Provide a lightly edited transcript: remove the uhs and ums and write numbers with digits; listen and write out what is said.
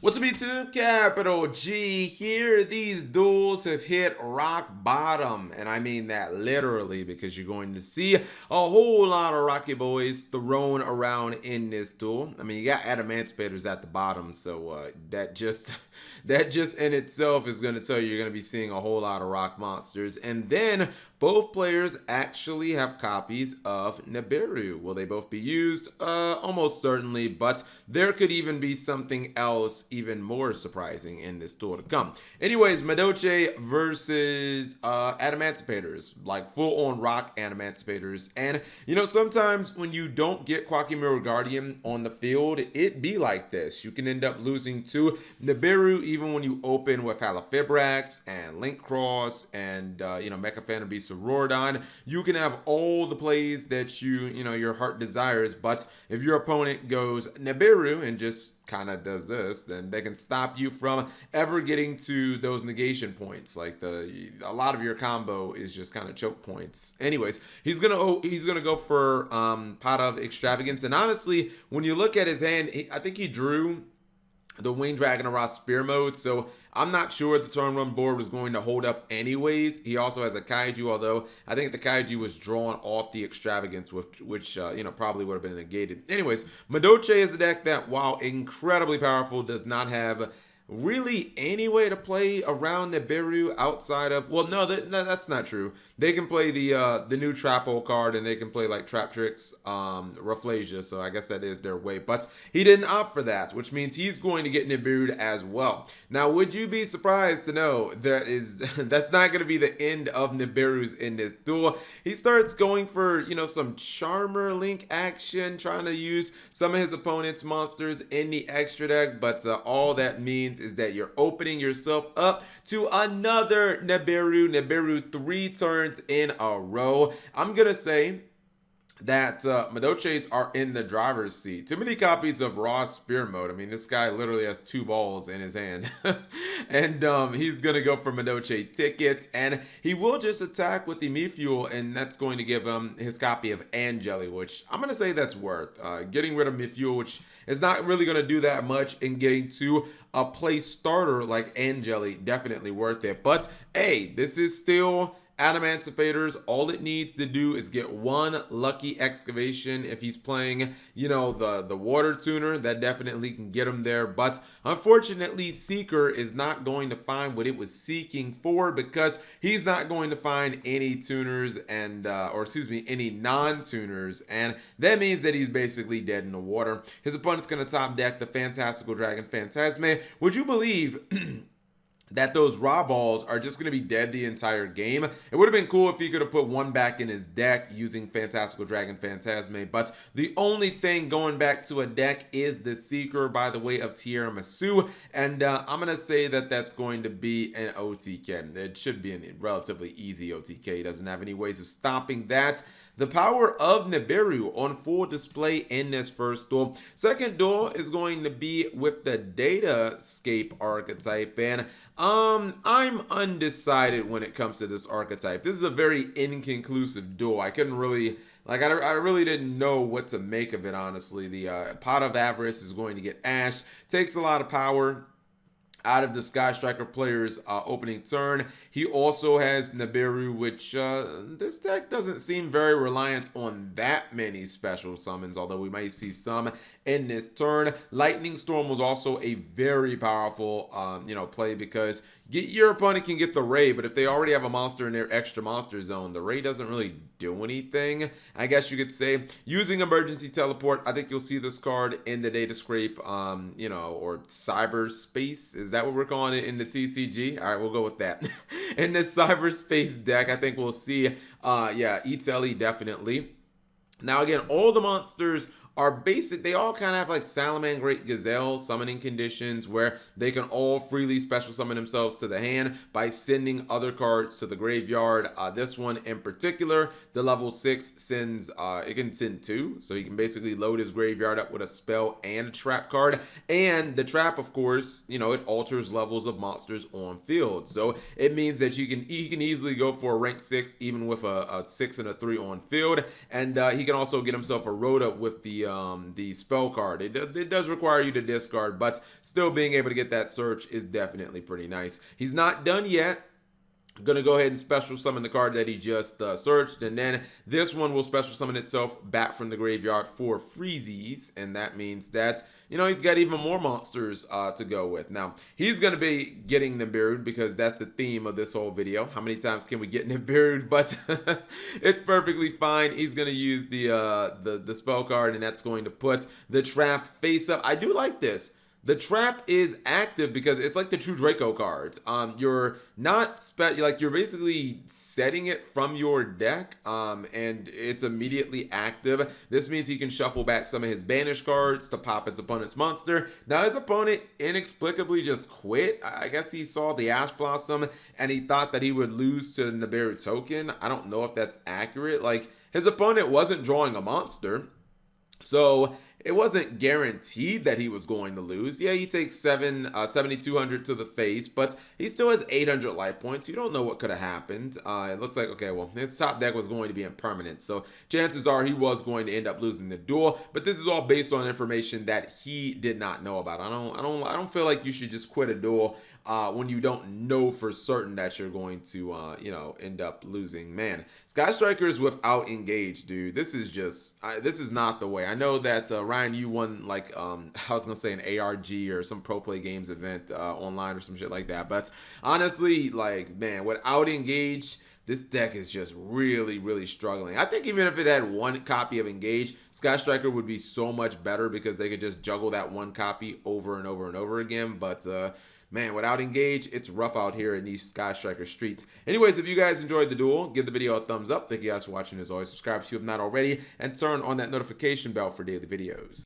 What's up YouTube? Capital G here. These duels have hit rock bottom, and I mean that literally because you're going to see a whole lot of Rocky Boys thrown around in this duel. I mean, you got Adamancipators at the bottom, so that just in itself is going to tell you you're going to be seeing a whole lot of rock monsters. And then both players actually have copies of Nibiru. Will they both be used? Almost certainly, but there could even be something else even more surprising in this duel to come. Anyways, Madolche versus Adamancipators, like full-on rock Adamancipators. And, you know, sometimes when you don't get Quacky Mirror Guardian on the field, it be like this. You can end up losing to Nibiru even when you open with Halifibrax and Link Cross and, you know, Mecha Phantom Beast Rorodon. You can have all the plays that your heart desires, but if your opponent goes Nibiru and just kind of does this, then they can stop you from ever getting to those negation points. Like a lot of your combo is just kind of choke points. Anyways, he's gonna go for Pot of Extravagance, and honestly, when you look at his hand, I think he drew the Winged Dragon of Ra Spear mode, so I'm not sure the turn run board was going to hold up anyways. He also has a Kaiju, although I think the Kaiju was drawn off the Extravagance, which probably would have been negated. Anyways, Madolche is a deck that, while incredibly powerful, does not have really any way to play around Nibiru outside of, well, no, that's not true. They can play the new Trap Hole card, and they can play like Trap Tricks, Rafflesia, so I guess that is their way. But he didn't opt for that, which means he's going to get Nibiru as well. Now, would you be surprised to know that's not going to be the end of Nibiru's in this duel? He starts going for, some Charmer Link action, trying to use some of his opponent's monsters in the extra deck, but all that means is that you're opening yourself up to another Nibiru 3 turns in a row. I'm gonna say that Madolches are in the driver's seat. Too many copies of Raw Spear mode. I mean, this guy literally has 2 balls in his hand. And he's going to go for Madolche tickets. And he will just attack with the Mifuel, and that's going to give him his copy of Angeli, which I'm going to say that's worth. Getting rid of Mifuel, which is not really going to do that much, in getting to a play starter like Angeli, definitely worth it. But, hey, this is still Adamancipators. All it needs to do is get one lucky excavation. If he's playing, the water tuner, that definitely can get him there. But unfortunately, Seeker is not going to find what it was seeking for, because he's not going to find any tuners and, any non-tuners. And that means that he's basically dead in the water. His opponent's going to top deck the Fantastical Dragon Phantasme. Would you believe that those raw balls are just going to be dead the entire game? It would have been cool if he could have put one back in his deck using Fantastical Dragon Phantasme, but the only thing going back to a deck is the Seeker by the way of Tiramisu, and I'm going to say that that's going to be an OTK. It should be a relatively easy OTK. He doesn't have any ways of stopping that. The power of Nibiru on full display in this first duel. Second duel is going to be with the Datascape archetype, and I'm undecided when it comes to this archetype. This is a very inconclusive duel. I couldn't really, I really didn't know what to make of it, honestly. The Pot of Avarice is going to get Ash. Takes a lot of power out of the Sky Striker player's opening turn. He also has Nibiru, which this deck doesn't seem very reliant on that many special summons, although we might see some in this turn. Lightning Storm was also a very powerful play, because your opponent can get the Ray, but if they already have a monster in their extra monster zone, the Ray doesn't really do anything, I guess you could say. Using Emergency Teleport, I think you'll see this card in the Datascape, or Cyberspace. Is that what we're calling it in the TCG? All right, we'll go with that. In this Cyberspace deck, I think we'll see, Itelli definitely. Now, again, all the monsters are basic. They all kind of have like Salamangreat Gazelle summoning conditions, where they can all freely special summon themselves to the hand by sending other cards to the graveyard. This one in particular, the level 6 sends, it can send 2, so he can basically load his graveyard up with a spell and a trap card. And the trap, of course, it alters levels of monsters on field, so it means that he can easily go for a rank 6 even with a 6 and a 3 on field. And he can also get himself a Rhoda with the the spell card. It does require you to discard, but still being able to get that search is definitely pretty nice. He's not done yet. I'm gonna go ahead and special summon the card that he just searched, and then this one will special summon itself back from the graveyard for freezies, and that means that, you know, he's got even more monsters to go with. Now, he's gonna be getting Nibiru because that's the theme of this whole video. How many times can we get Nibiru? But it's perfectly fine. He's gonna use the spell card, and that's going to put the trap face up. I do like this. The trap is active because it's like the True Draco cards. You're not you're basically setting it from your deck, and it's immediately active. This means he can shuffle back some of his banished cards to pop his opponent's monster. Now his opponent inexplicably just quit. I guess he saw the Ash Blossom and he thought that he would lose to the Nibiru token. I don't know if that's accurate. Like, his opponent wasn't drawing a monster, so it wasn't guaranteed that he was going to lose. Yeah, he takes 7,200 to the face, but he still has 800 life points. You don't know what could have happened. It looks like, okay, well, his top deck was going to be impermanent, so chances are he was going to end up losing the duel. But this is all based on information that he did not know about. I don't feel like you should just quit a duel when you don't know for certain that you're going to, you know, end up losing. Man, Sky Strikers without engage, dude. This is just, this is not the way. I know that Ryan, you won like, I was gonna say an ARG or some Pro Play Games event online or some shit like that. But honestly, like, man, without engage, this deck is just really, really struggling. I think even if it had one copy of Engage, Sky Striker would be so much better because they could just juggle that one copy over and over and over again. But man, without Engage, it's rough out here in these Sky Striker streets. Anyways, if you guys enjoyed the duel, give the video a thumbs up. Thank you guys for watching. As always, subscribe if you have not already, and turn on that notification bell for daily videos.